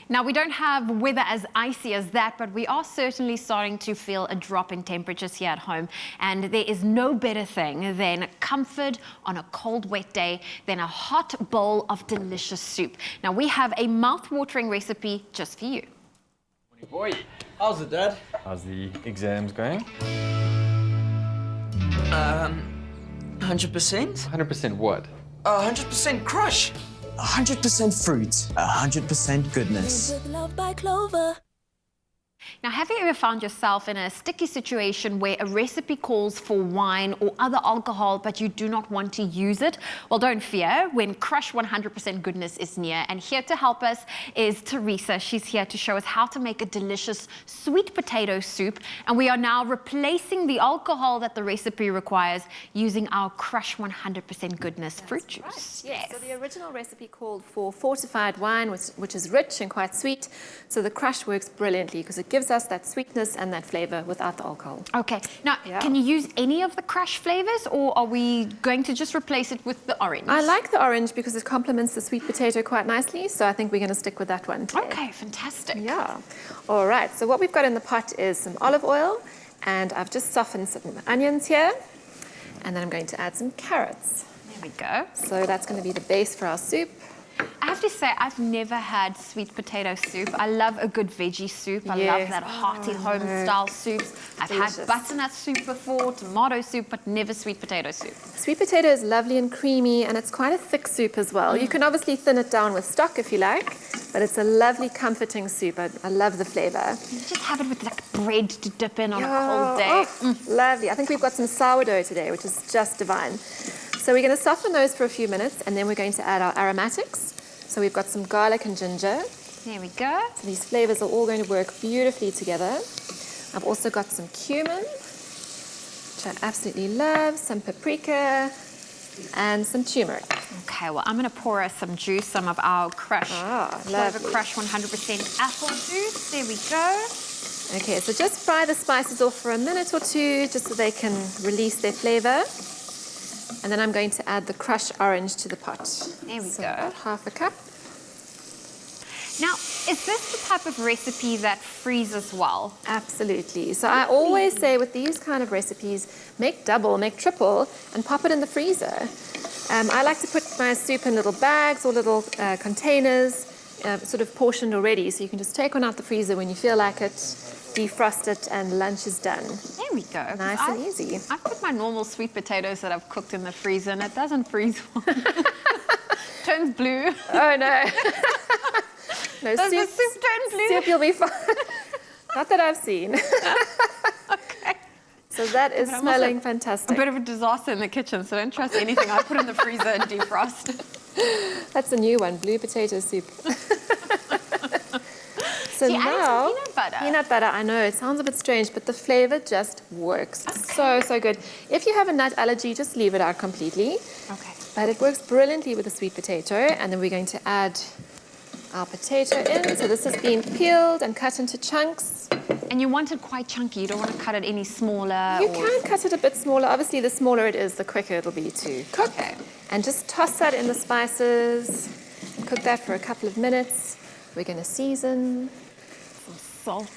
Now, we don't have weather as icy as that, but we are certainly starting to feel a drop in temperatures here at home. And there is no better thing than comfort on a cold, wet day than a hot bowl of delicious soup. Now, we have a mouth-watering recipe just for you. Morning, boy. How's it, Dad? How's the exams going? 100%? 100% what? 100% Krush. 100% fruit. 100% goodness. With love by Clover. Now, have you ever found yourself in a sticky situation where a recipe calls for wine or other alcohol, but you do not want to use it? Well, don't fear, when Krush 100% goodness is near. And here to help us is Teresa. She's here to show us how to make a delicious sweet potato soup. And we are now replacing the alcohol that the recipe requires using our Krush 100% goodness fruit juice. Right. Yes. So the original recipe called for fortified wine, which is rich and quite sweet. So the Krush works brilliantly because it gives us that sweetness and that flavor without the alcohol. Okay, now can you use any of the Krush flavors, or are we going to just replace it with the orange? I like the orange because it complements the sweet potato quite nicely, so I think we're going to stick with that one today. Okay, fantastic. Yeah. All right, so what we've got in the pot is some olive oil, and I've just softened some onions here, and then I'm going to add some carrots. There we go. So that's going to be the base for our soup. I have to say, I've never had sweet potato soup. I love a good veggie soup. I love that hearty home-style soups. I've had butternut soup before, tomato soup, but never sweet potato soup. Sweet potato is lovely and creamy, and it's quite a thick soup as well. You can obviously thin it down with stock if you like, but it's a lovely, comforting soup. I love the flavour. You just have it with like bread to dip in on a cold day. Oh, lovely. I think we've got some sourdough today, which is just divine. So we're going to soften those for a few minutes, and then we're going to add our aromatics. So we've got some garlic and ginger. There we go. So these flavors are all going to work beautifully together. I've also got some cumin, which I absolutely love, some paprika, and some turmeric. Okay, well, I'm going to pour us some juice, some of our Krush Clover Krush 100% apple juice. There we go. Okay, so just fry the spices off for a minute or two, just so they can release their flavor. And then I'm going to add the Krush orange to the pot. There we go. About half a cup. Now, is this the type of recipe that freezes well? Absolutely. So I always say with these kind of recipes, make double, make triple, and pop it in the freezer. I like to put my soup in little bags or little containers, sort of portioned already, so you can just take one out the freezer when you feel like it, defrost it, and lunch is done. There we go. Nice and easy. I've put my normal sweet potatoes that I've cooked in the freezer, and it doesn't freeze well. Turns blue. Oh, no. No, Does the soup turn blue? Soup, you'll be fine. Not that I've seen. Okay. So that is smelling fantastic. A bit of a disaster in the kitchen, so don't trust anything I put in the freezer and defrost. That's a new one, blue potato soup. So you added now, some peanut butter. Peanut butter, I know, it sounds a bit strange, but the flavor just works. Okay. So good. If you have a nut allergy, just leave it out completely. Okay. But it works brilliantly with the sweet potato, and then we're going to add our potato in. So this has been peeled and cut into chunks. And you want it quite chunky. You don't want to cut it any smaller. You can cut it a bit smaller. Obviously, the smaller it is, the quicker it'll be to cook. Okay. And just toss that in the spices. Cook that for a couple of minutes. We're going to season. Salt,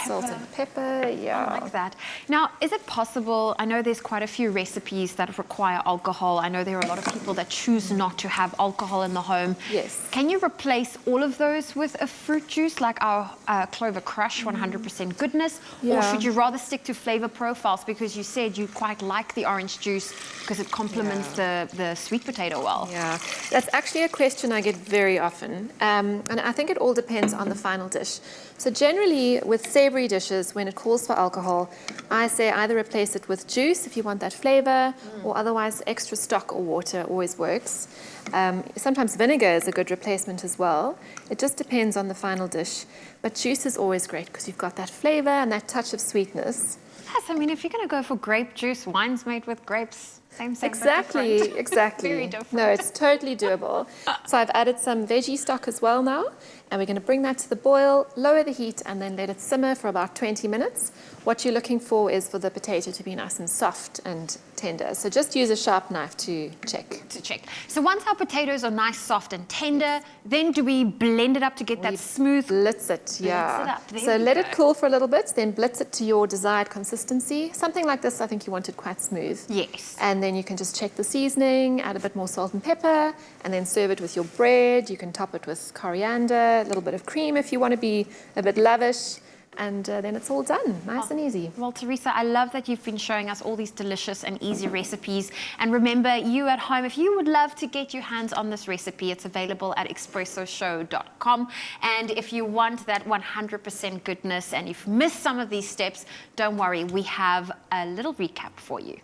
Salt and pepper, yeah. I like that. Now, is it possible, I know there's quite a few recipes that require alcohol. I know there are a lot of people that choose not to have alcohol in the home. Yes. Can you replace all of those with a fruit juice like our Clover Krush 100% goodness? Yeah. Or should you rather stick to flavor profiles, because you said you quite like the orange juice because it complements the sweet potato well? Yeah, that's actually a question I get very often. And I think it all depends on the final dish. So generally, with savory dishes, when it calls for alcohol, I say either replace it with juice if you want that flavor, or otherwise extra stock or water always works. Sometimes vinegar is a good replacement as well. It just depends on the final dish. But juice is always great because you've got that flavor and that touch of sweetness. Yes, I mean, if you're going to go for grape juice, wine's made with grapes. Same, but Exactly, different. exactly. Very different. No, it's totally doable. So I've added some veggie stock as well now, and we're going to bring that to the boil, lower the heat, and then let it simmer for about 20 minutes. What you're looking for is for the potato to be nice and soft and tender. So just use a sharp knife to check. So once our potatoes are nice, soft and tender, then do we blend it up to get that smooth? Blitz it, yeah. it up. There So we let go. it cool for a little bit, then blitz it to your desired consistency. Something like this, I think you want it quite smooth. Yes. And then you can just check the seasoning, add a bit more salt and pepper, and then serve it with your bread. You can top it with coriander, a little bit of cream if you want to be a bit lavish. And then it's all done, nice and easy. Well, Teresa, I love that you've been showing us all these delicious and easy recipes. And remember, you at home, if you would love to get your hands on this recipe, it's available at expressoshow.com. And if you want that 100% goodness and you've missed some of these steps, don't worry, we have a little recap for you.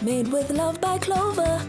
Made with love by Clover.